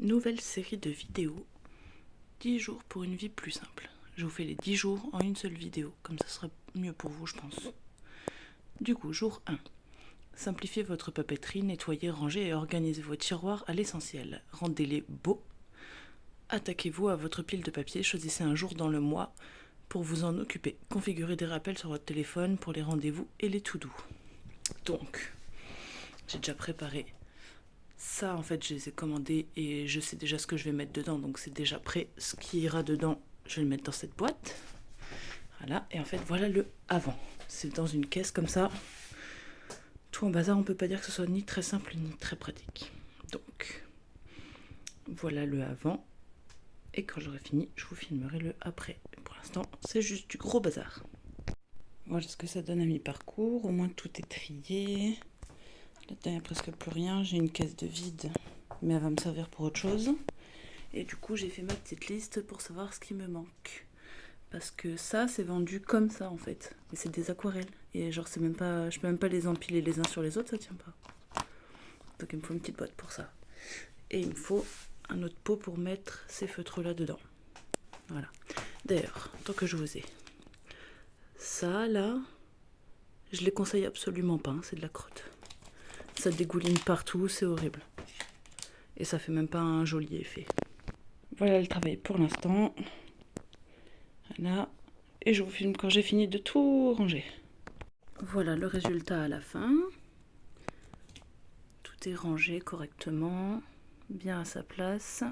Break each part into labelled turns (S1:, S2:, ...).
S1: nouvelle série de vidéos, 10 jours pour une vie plus simple. Je vous fais les 10 jours en une seule vidéo, comme ça sera mieux pour vous je pense. Du coup, jour 1. Simplifiez votre papeterie, nettoyez, rangez et organisez vos tiroirs à l'essentiel. Rendez-les beaux. Attaquez-vous à votre pile de papier, choisissez un jour dans le mois pour vous en occuper. Configurez des rappels sur votre téléphone pour les rendez-vous et les to-do. Donc, j'ai déjà préparé ça, en fait, je les ai commandés et je sais déjà ce que je vais mettre dedans, donc c'est déjà prêt. Ce qui ira dedans, je vais le mettre dans cette boîte. Voilà, et en fait, voilà le avant. C'est dans une caisse comme ça. Tout en bazar, on peut pas dire que ce soit ni très simple ni très pratique. Donc, voilà le avant. Et quand j'aurai fini, je vous filmerai le après. Pour l'instant, c'est juste du gros bazar. Voilà ce que ça donne à mi-parcours. Au moins, tout est trié. Là-dedans, il n'y a presque plus rien. J'ai une caisse de vide, mais elle va me servir pour autre chose. Et du coup, j'ai fait ma petite liste pour savoir ce qui me manque. Parce que ça, c'est vendu comme ça, en fait. Mais c'est des aquarelles. Et genre, c'est même pas, je peux même pas les empiler les uns sur les autres, ça tient pas. Donc, il me faut une petite boîte pour ça. Et il me faut un autre pot pour mettre ces feutres-là dedans. Voilà. D'ailleurs, tant que je vous ai, ça, là, je les conseille absolument pas. Hein, c'est de la crotte. Ça dégouline partout, c'est horrible. Et ça fait même pas un joli effet. Voilà le travail pour l'instant. Voilà. Et je vous filme quand j'ai fini de tout ranger. Voilà le résultat à la fin. Tout est rangé correctement, bien à sa place.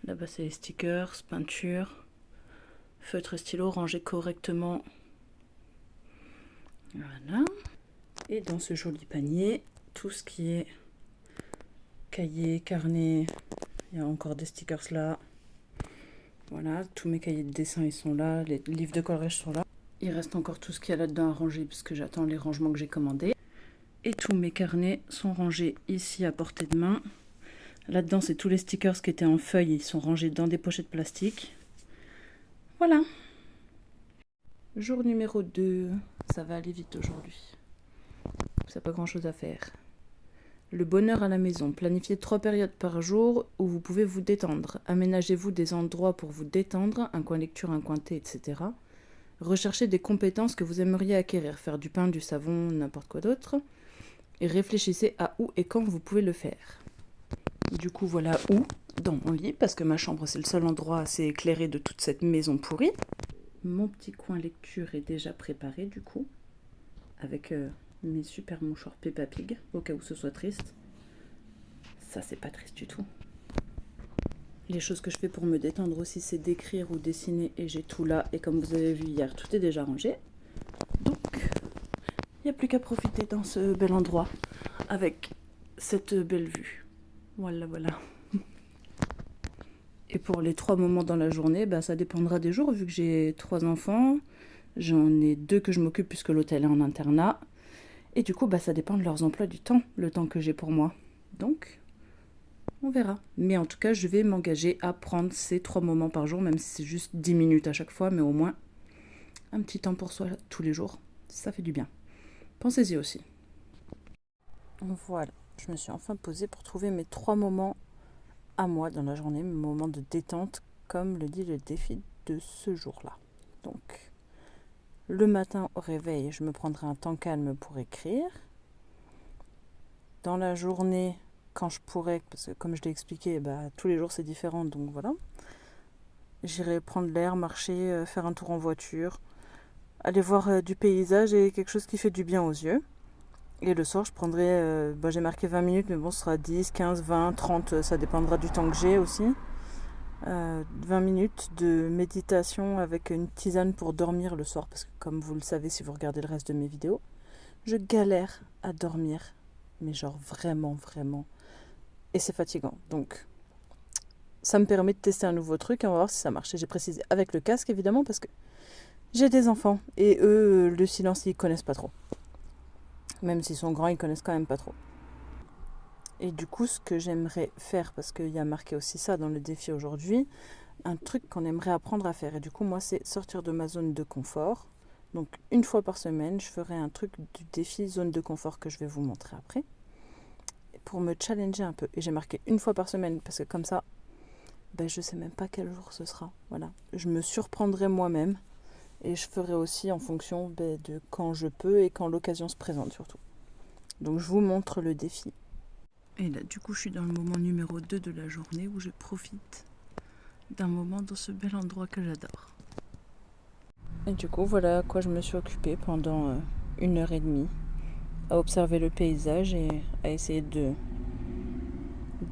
S1: Là-bas c'est les stickers, peinture, feutre stylo rangé correctement. Voilà. Et dans ce joli panier, tout ce qui est cahier, carnet, il y a encore des stickers là. Voilà, tous mes cahiers de dessin ils sont là, les livres de coloriage sont là. Il reste encore tout ce qu'il y a là-dedans à ranger puisque j'attends les rangements que j'ai commandés. Et tous mes carnets sont rangés ici à portée de main. Là-dedans, c'est tous les stickers qui étaient en feuilles, ils sont rangés dans des pochettes plastiques. Voilà. Jour numéro 2, ça va aller vite aujourd'hui. Ça n'a pas grand-chose à faire. Le bonheur à la maison. Planifiez 3 périodes par jour où vous pouvez vous détendre. Aménagez-vous des endroits pour vous détendre, un coin lecture, un coin thé, etc. Recherchez des compétences que vous aimeriez acquérir, faire du pain, du savon, n'importe quoi d'autre. Et réfléchissez à où et quand vous pouvez le faire. Du coup, voilà où, dans mon lit, parce que ma chambre, c'est le seul endroit assez éclairé de toute cette maison pourrie. Mon petit coin lecture est déjà préparé, du coup, avec mes super mouchoirs Peppa Pig, au cas où ce soit triste. Ça, c'est pas triste du tout. Les choses que je fais pour me détendre aussi, c'est d'écrire ou dessiner, et j'ai tout là. Et comme vous avez vu hier, tout est déjà rangé. Donc, il n'y a plus qu'à profiter dans ce bel endroit, avec cette belle vue. Voilà, voilà. Et pour les 3 moments dans la journée, bah, ça dépendra des jours, vu que j'ai 3 enfants. J'en ai 2 que je m'occupe puisque l'hôtel est en internat. Et du coup, bah, ça dépend de leurs emplois du temps, le temps que j'ai pour moi. Donc, on verra. Mais en tout cas, je vais m'engager à prendre ces 3 moments par jour, même si c'est juste 10 minutes à chaque fois, mais au moins un petit temps pour soi tous les jours. Ça fait du bien. Pensez-y aussi. Voilà, je me suis enfin posée pour trouver mes 3 moments à moi dans la journée, mes moments de détente, comme le dit le défi de ce jour-là. Donc, le matin au réveil, je me prendrai un temps calme pour écrire. Dans la journée, quand je pourrai, parce que comme je l'ai expliqué, tous les jours c'est différent, donc voilà. J'irai prendre l'air, marcher, faire un tour en voiture, aller voir du paysage et quelque chose qui fait du bien aux yeux. Et le soir, je prendrai, j'ai marqué 20 minutes, mais bon, ce sera 10, 15, 20, 30, ça dépendra du temps que j'ai aussi. 20 minutes de méditation avec une tisane pour dormir le soir, parce que comme vous le savez si vous regardez le reste de mes vidéos, je galère à dormir, mais genre vraiment, vraiment. Et c'est fatigant, donc ça me permet de tester un nouveau truc et on va voir si ça marche. Et j'ai précisé avec le casque évidemment, parce que j'ai des enfants, et eux, le silence, ils connaissent pas trop. Même s'ils sont grands, ils connaissent quand même pas trop. Et du coup, ce que j'aimerais faire, parce qu'il y a marqué aussi ça dans le défi aujourd'hui, un truc qu'on aimerait apprendre à faire. Et du coup, moi, c'est sortir de ma zone de confort. Donc, une fois par semaine, je ferai un truc du défi zone de confort que je vais vous montrer après. pour me challenger un peu. Et j'ai marqué 1 fois par semaine parce que comme ça, ben, je sais même pas quel jour ce sera. Voilà. Je me surprendrai moi-même et je ferai aussi en fonction de quand je peux et quand l'occasion se présente surtout. Donc je vous montre le défi. Et là du coup je suis dans le moment numéro 2 de la journée où je profite d'un moment dans ce bel endroit que j'adore. Et du coup voilà à quoi je me suis occupée pendant 1h30 à observer le paysage et à essayer de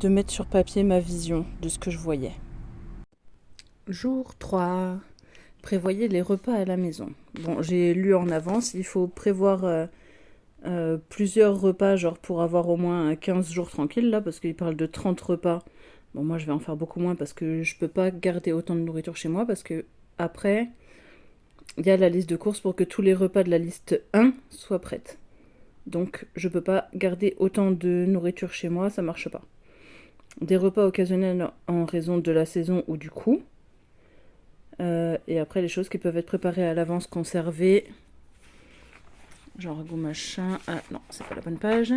S1: mettre sur papier ma vision de ce que je voyais. Jour 3. Prévoyez les repas à la maison. Bon, j'ai lu en avance, il faut prévoir plusieurs repas, genre pour avoir au moins 15 jours tranquilles, là, parce qu'il parle de 30 repas. Bon, moi, je vais en faire beaucoup moins parce que je peux pas garder autant de nourriture chez moi, parce que après, il y a la liste de courses pour que tous les repas de la liste 1 soient prêts. Donc, je peux pas garder autant de nourriture chez moi, ça marche pas. Des repas occasionnels en raison de la saison ou du coût. Et après, les choses qui peuvent être préparées à l'avance, conservées. Genre ragoût machin. Ah non, c'est pas la bonne page.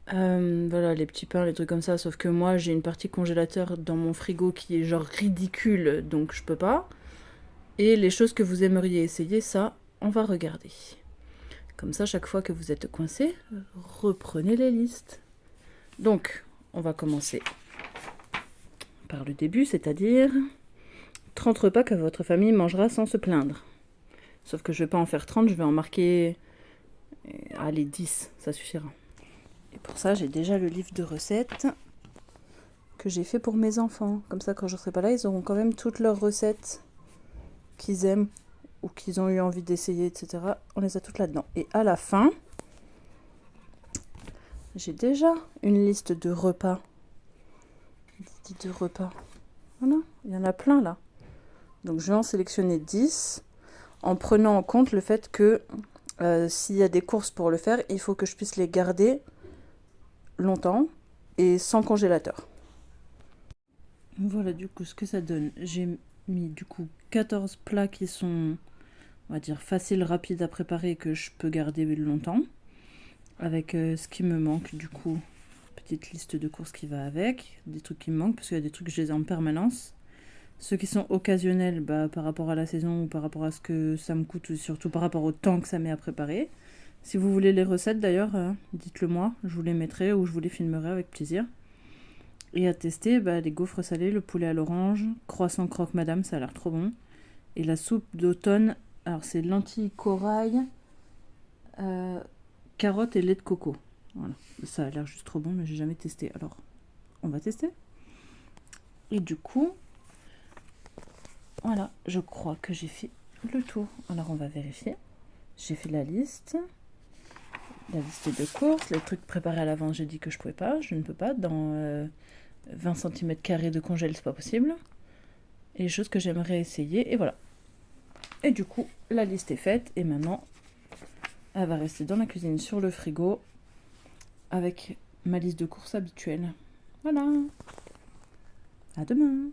S1: Voilà, les petits pains, les trucs comme ça. Sauf que moi, j'ai une partie congélateur dans mon frigo qui est genre ridicule, donc je peux pas. Et les choses que vous aimeriez essayer, ça, on va regarder. Comme ça, chaque fois que vous êtes coincé, reprenez les listes. Donc, on va commencer par le début, c'est-à-dire 30 repas que votre famille mangera sans se plaindre. Sauf que je vais pas en faire 30, je vais en marquer... allez, 10, ça suffira. Et pour ça, j'ai déjà le livre de recettes que j'ai fait pour mes enfants. Comme ça, quand je ne serai pas là, ils auront quand même toutes leurs recettes qu'ils aiment ou qu'ils ont eu envie d'essayer, etc. On les a toutes là-dedans. Et à la fin, j'ai déjà une liste de repas. Voilà, il y en a plein là. Donc je vais en sélectionner 10 en prenant en compte le fait que s'il y a des courses pour le faire, il faut que je puisse les garder longtemps et sans congélateur. Voilà du coup ce que ça donne. J'ai mis du coup 14 plats qui sont, on va dire, faciles, rapides à préparer et que je peux garder longtemps. Avec ce qui me manque du coup, petite liste de courses qui va avec, des trucs qui me manquent parce qu'il y a des trucs que je les ai en permanence. Ceux qui sont occasionnels par rapport à la saison ou par rapport à ce que ça me coûte ou surtout par rapport au temps que ça met à préparer. Si vous voulez les recettes d'ailleurs, dites-le moi, je vous les mettrai ou je vous les filmerai avec plaisir. Et à tester, les gaufres salées, le poulet à l'orange, croissant croque madame, ça a l'air trop bon. Et la soupe d'automne, alors c'est lentilles corail, carottes et lait de coco. Voilà, ça a l'air juste trop bon, mais j'ai jamais testé. Alors, on va tester. Et du coup, voilà, je crois que j'ai fait le tour. Alors, on va vérifier. J'ai fait la liste de courses, les trucs préparés à l'avance, j'ai dit que je pouvais pas, je ne peux pas. Dans 20 cm² de congèle, c'est pas possible. Et les choses que j'aimerais essayer, et voilà. Et du coup, la liste est faite, et maintenant, elle va rester dans la cuisine sur le frigo avec ma liste de courses habituelle. Voilà. À demain.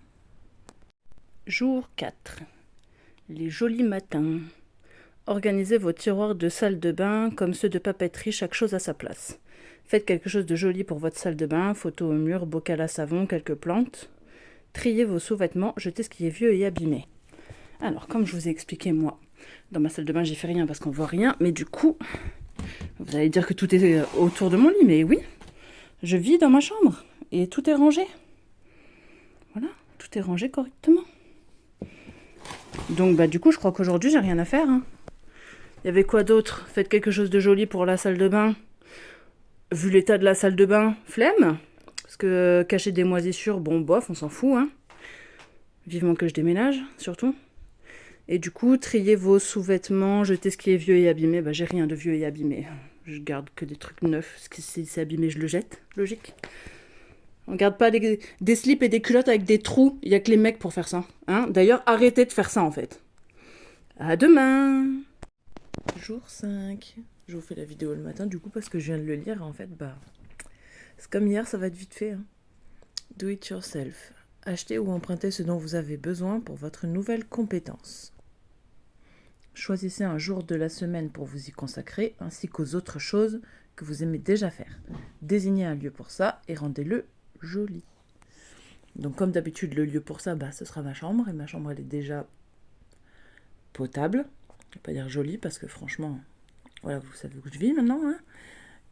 S1: Jour 4. Les jolis matins. Organisez vos tiroirs de salle de bain comme ceux de papeterie, chaque chose à sa place. Faites quelque chose de joli pour votre salle de bain, photo au mur, bocal à savon, quelques plantes. Triez vos sous-vêtements, jetez ce qui est vieux et abîmé. Alors, comme je vous ai expliqué, moi, dans ma salle de bain, j'ai fait rien parce qu'on voit rien, mais du coup, vous allez dire que tout est autour de mon lit, mais oui, je vis dans ma chambre et tout est rangé. Voilà, tout est rangé correctement. Donc, du coup, je crois qu'aujourd'hui, j'ai rien à faire. Il y avait quoi d'autre? Faites quelque chose de joli pour la salle de bain. Vu l'état de la salle de bain, flemme. Parce que cacher des moisissures, bon, bof, on s'en fout. Vivement que je déménage, surtout. Et du coup, triez vos sous-vêtements, jetez ce qui est vieux et abîmé. J'ai rien de vieux et abîmé. Je garde que des trucs neufs. Ce qui c'est abîmé, je le jette. Logique. On garde pas des slips et des culottes avec des trous. Il n'y a que les mecs pour faire ça. D'ailleurs, arrêtez de faire ça, en fait. À demain. Jour 5. Je vous fais la vidéo le matin, du coup, parce que je viens de le lire. En fait, c'est comme hier, ça va être vite fait. Do it yourself. Achetez ou empruntez ce dont vous avez besoin pour votre nouvelle compétence. Choisissez un jour de la semaine pour vous y consacrer, ainsi qu'aux autres choses que vous aimez déjà faire. Désignez un lieu pour ça et rendez-le joli. Donc comme d'habitude, le lieu pour ça, ce sera ma chambre. Et ma chambre, elle est déjà potable. Je ne vais pas dire jolie, parce que franchement, voilà, vous savez où je vis maintenant. Hein.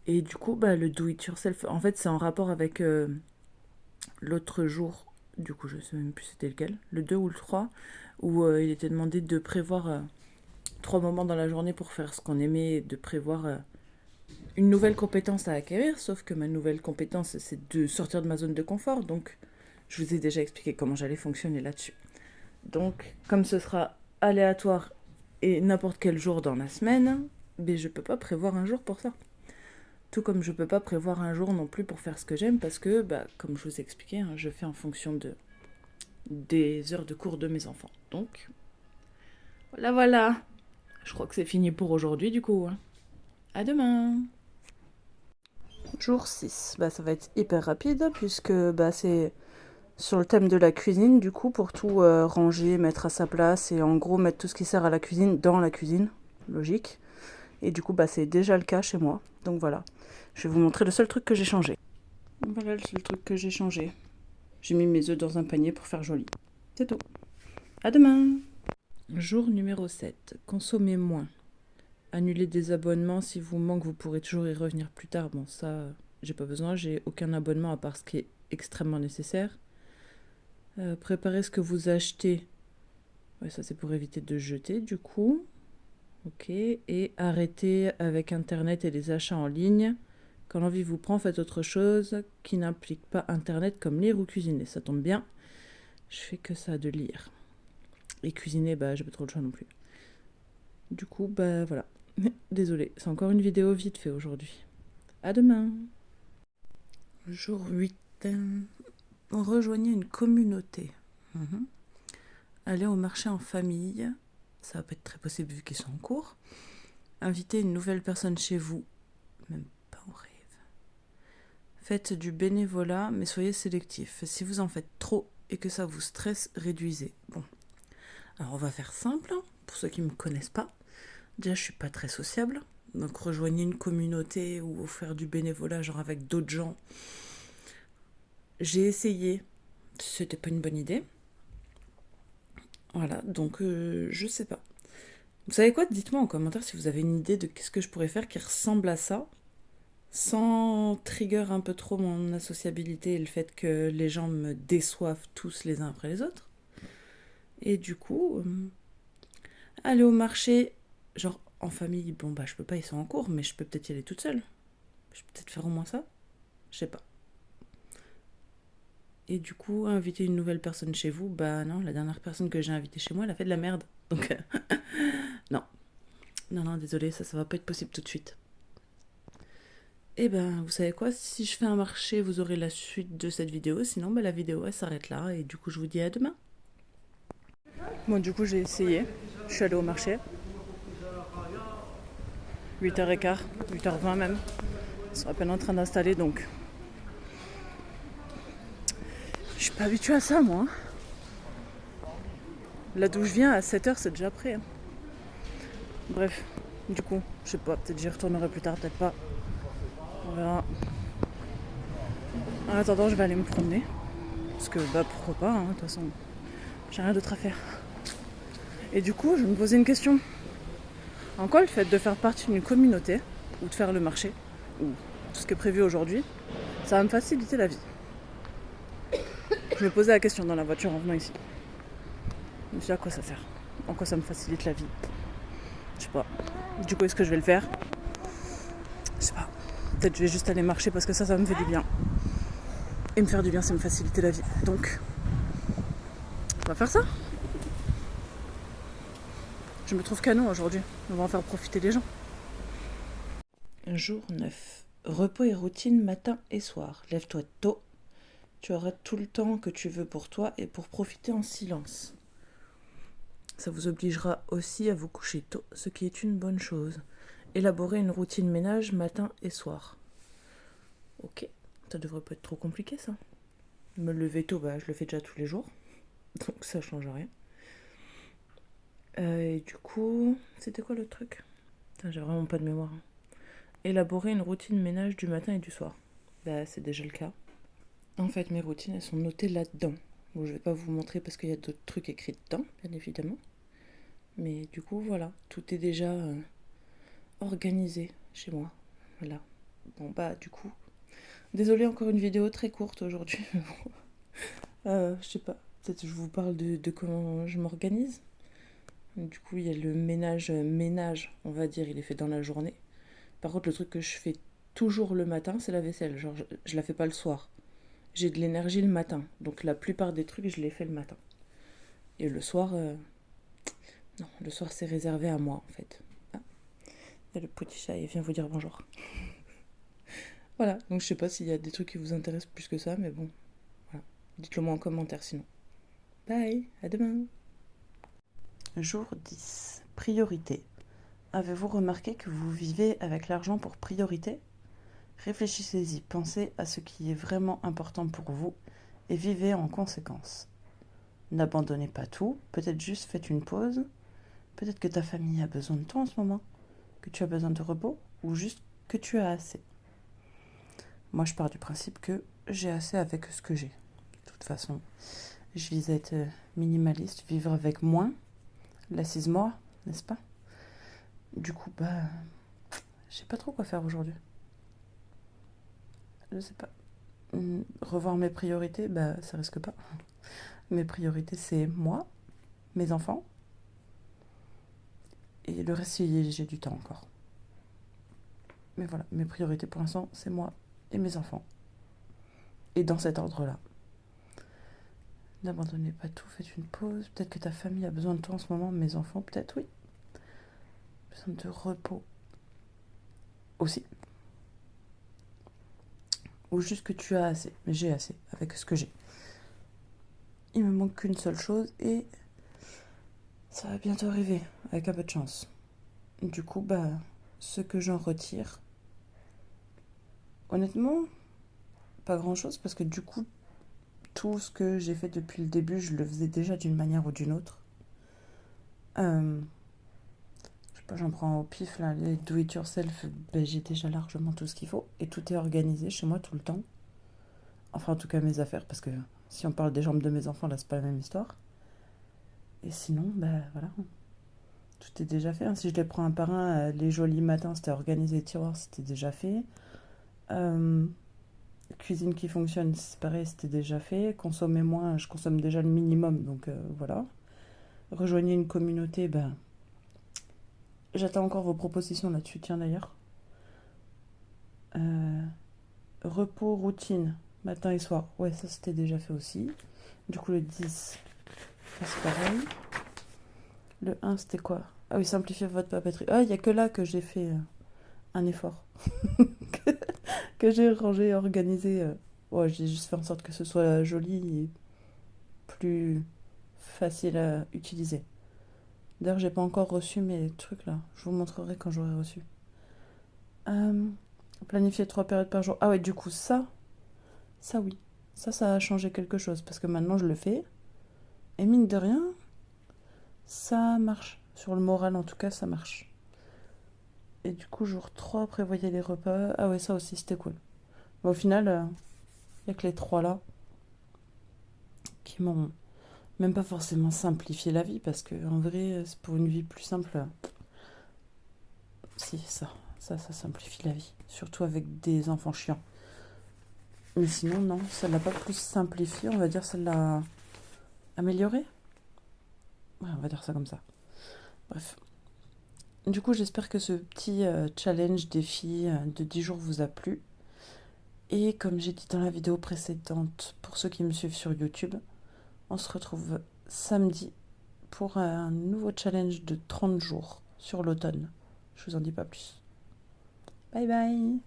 S1: Et du coup, le do it yourself, en fait, c'est en rapport avec l'autre jour, du coup, je ne sais même plus c'était lequel, le 2 ou le 3, où il était demandé de prévoir 3 moments dans la journée pour faire ce qu'on aimait, de prévoir une nouvelle compétence à acquérir, sauf que ma nouvelle compétence, c'est de sortir de ma zone de confort, donc je vous ai déjà expliqué comment j'allais fonctionner là-dessus. Donc, comme ce sera aléatoire et n'importe quel jour dans la semaine, je ne peux pas prévoir un jour pour ça. Tout comme je ne peux pas prévoir un jour non plus pour faire ce que j'aime, parce que, comme je vous ai expliqué, je fais en fonction des heures de cours de mes enfants. Donc, voilà. Je crois que c'est fini pour aujourd'hui, du coup. À demain. Jour 6. Ça va être hyper rapide, puisque c'est sur le thème de la cuisine, du coup, pour tout ranger, mettre à sa place, et en gros mettre tout ce qui sert à la cuisine dans la cuisine. Logique. Et du coup, c'est déjà le cas chez moi. Donc voilà. Je vais vous montrer le seul truc que j'ai changé. Voilà le seul truc que j'ai changé. J'ai mis mes œufs dans un panier pour faire joli. C'est tout. À demain. Jour numéro 7. Consommez moins. Annulez des abonnements. Si vous manque, vous pourrez toujours y revenir plus tard. Bon, ça, j'ai pas besoin. J'ai aucun abonnement à part ce qui est extrêmement nécessaire. Préparez ce que vous achetez. Ouais, ça, c'est pour éviter de jeter, du coup. Ok. Et arrêtez avec Internet et les achats en ligne. Quand l'envie vous prend, faites autre chose qui n'implique pas Internet, comme lire ou cuisiner. Ça tombe bien. Je fais que ça de lire. Et cuisiner, j'ai pas trop le choix non plus. Du coup, voilà. Désolée, c'est encore une vidéo vite fait aujourd'hui. À demain. Jour 8. Rejoignez une communauté. Allez au marché en famille. Ça va pas être très possible vu qu'ils sont en cours. Invitez une nouvelle personne chez vous. Même pas en rêve. Faites du bénévolat, mais soyez sélectif. Si vous en faites trop et que ça vous stresse, réduisez. Bon. Alors on va faire simple, pour ceux qui ne me connaissent pas. Déjà, je suis pas très sociable. Donc rejoignez une communauté ou faire du bénévolat, genre avec d'autres gens. J'ai essayé. C'était pas une bonne idée. Voilà, donc je sais pas. Vous savez quoi? Dites-moi en commentaire si vous avez une idée de qu'est-ce que je pourrais faire qui ressemble à ça, sans trigger un peu trop mon associabilité et le fait que les gens me déçoivent tous les uns après les autres. Et du coup, aller au marché, genre en famille, je peux pas, ils sont en cours, mais je peux peut-être y aller toute seule. Je peux peut-être faire au moins ça. Je sais pas. Et du coup, inviter une nouvelle personne chez vous, non, la dernière personne que j'ai invitée chez moi, elle a fait de la merde. Donc, non. Non, désolé, ça va pas être possible tout de suite. Et vous savez quoi, si je fais un marché, vous aurez la suite de cette vidéo. Sinon, la vidéo, elle s'arrête là. Et du coup, je vous dis à demain. Bon, du coup, j'ai essayé. Je suis allée au marché. 8h15, 8h20 même. Ils sont à peine en train d'installer, donc... Je suis pas habituée à ça, moi. Là d'où je viens, à 7h, c'est déjà prêt. Bref, du coup, je sais pas, peut-être j'y retournerai plus tard, peut-être pas. On verra. En attendant, je vais aller me promener. Parce que, pourquoi pas, de toute façon, j'ai rien d'autre à faire. Et du coup, je me posais une question. En quoi le fait de faire partie d'une communauté, ou de faire le marché, ou tout ce qui est prévu aujourd'hui, ça va me faciliter la vie? Je me posais la question dans la voiture en venant ici. Je me suis dit, à quoi ça sert? En quoi ça me facilite la vie? Je sais pas. Du coup, est-ce que je vais le faire? Je sais pas. Peut-être je vais juste aller marcher parce que ça me fait du bien. Et me faire du bien, c'est me faciliter la vie. Donc, on va faire ça. Je me trouve canon aujourd'hui. On va en faire profiter les gens. Jour 9. Repos et routine matin et soir. Lève-toi tôt. Tu auras tout le temps que tu veux pour toi et pour profiter en silence. Ça vous obligera aussi à vous coucher tôt, ce qui est une bonne chose. Élaborer une routine ménage matin et soir. Ok, ça devrait pas être trop compliqué ça. Me lever tôt, je le fais déjà tous les jours. Donc ça change rien. Et du coup, c'était quoi le truc? Putain, j'ai vraiment pas de mémoire. Hein. Élaborer une routine ménage du matin et du soir. Bah, c'est déjà le cas. En fait, mes routines, elles sont notées là-dedans. Bon, je vais pas vous montrer parce qu'il y a d'autres trucs écrits dedans, bien évidemment. Mais du coup, voilà, tout est déjà organisé chez moi. Voilà. Bon, bah, du coup, désolée, encore une vidéo très courte aujourd'hui. Je sais pas, peut-être je vous parle de comment je m'organise. Du coup, il y a le ménage, on va dire, il est fait dans la journée. Par contre, le truc que je fais toujours le matin, c'est la vaisselle. Genre, je la fais pas le soir. J'ai de l'énergie le matin. Donc, la plupart des trucs, je les fais le matin. Et le soir, non, le soir, c'est réservé à moi, en fait. Ah, il y a le petit chat, il vient vous dire bonjour. Voilà, donc je sais pas s'il y a des trucs qui vous intéressent plus que ça, mais bon, voilà. Dites-le moi en commentaire sinon. Bye, à demain. Jour 10. Priorité. Avez-vous remarqué que vous vivez avec l'argent pour priorité ? Réfléchissez-y, pensez à ce qui est vraiment important pour vous et vivez en conséquence. N'abandonnez pas tout, peut-être juste faites une pause, peut-être que ta famille a besoin de toi en ce moment, que tu as besoin de repos ou juste que tu as assez. Moi je pars du principe que j'ai assez avec ce que j'ai. De toute façon, je vise à être minimaliste, vivre avec moins, l'assise-moi, n'est-ce pas ? Du coup, bah, je sais pas trop quoi faire aujourd'hui. Je sais pas. Revoir mes priorités, bah ça risque pas. Mes priorités, c'est moi, mes enfants, et le reste, j'ai du temps encore. Mais voilà, mes priorités pour l'instant, c'est moi et mes enfants. Et dans cet ordre-là. N'abandonnez pas tout, faites une pause. Peut-être que ta famille a besoin de toi en ce moment, mes enfants, peut-être oui. Besoin de repos aussi. Ou juste que tu as assez. Mais j'ai assez avec ce que j'ai. Il me manque qu'une seule chose et ça va bientôt arriver, avec un peu de chance. Du coup, bah, ce que j'en retire, honnêtement, pas grand-chose, parce que du coup, tout ce que j'ai fait depuis le début, je le faisais déjà d'une manière ou d'une autre. Je sais pas, j'en prends au pif, là, les do-it-yourself, ben, j'ai déjà largement tout ce qu'il faut, et tout est organisé chez moi tout le temps. Enfin, en tout cas, mes affaires, parce que si on parle des jambes de mes enfants, là, c'est pas la même histoire. Et sinon, bah, voilà. Tout est déjà fait. Hein. Si je les prends un par un, les jolis matins, c'était organisé, les tiroirs, c'était déjà fait. Cuisine qui fonctionne, c'est pareil, c'était déjà fait. Consommer moins, je consomme déjà le minimum, donc voilà. Rejoignez une communauté, ben, j'attends encore vos propositions là-dessus, tiens d'ailleurs. Repos, routine, matin et soir, ouais, ça c'était déjà fait aussi. Du coup, le 10, c'est pareil. Le 1, c'était quoi ? Ah oui, simplifier votre papeterie. Ah, il n'y a que là que j'ai fait un effort. que j'ai rangé, organisé. Ouais, j'ai juste fait en sorte que ce soit joli et plus facile à utiliser. D'ailleurs, j'ai pas encore reçu mes trucs là. Je vous montrerai quand j'aurai reçu. Planifier 3 périodes par jour. Ah ouais, du coup, ça oui. Ça a changé quelque chose parce que maintenant je le fais. Et mine de rien, ça marche. Sur le moral, en tout cas, ça marche. Et du coup, jour 3, prévoyez les repas. Ah ouais, ça aussi, c'était cool. Mais au final, il n'y a que les 3 là qui m'ont même pas forcément simplifié la vie parce que en vrai, c'est pour une vie plus simple. Si, ça simplifie la vie. Surtout avec des enfants chiants. Mais sinon, non, ça l'a pas plus simplifié, on va dire, ça l'a amélioré. Ouais, on va dire ça comme ça. Bref. Du coup, j'espère que ce petit challenge défi de 10 jours vous a plu. Et comme j'ai dit dans la vidéo précédente, pour ceux qui me suivent sur YouTube, on se retrouve samedi pour un nouveau challenge de 30 jours sur l'automne. Je vous en dis pas plus. Bye bye!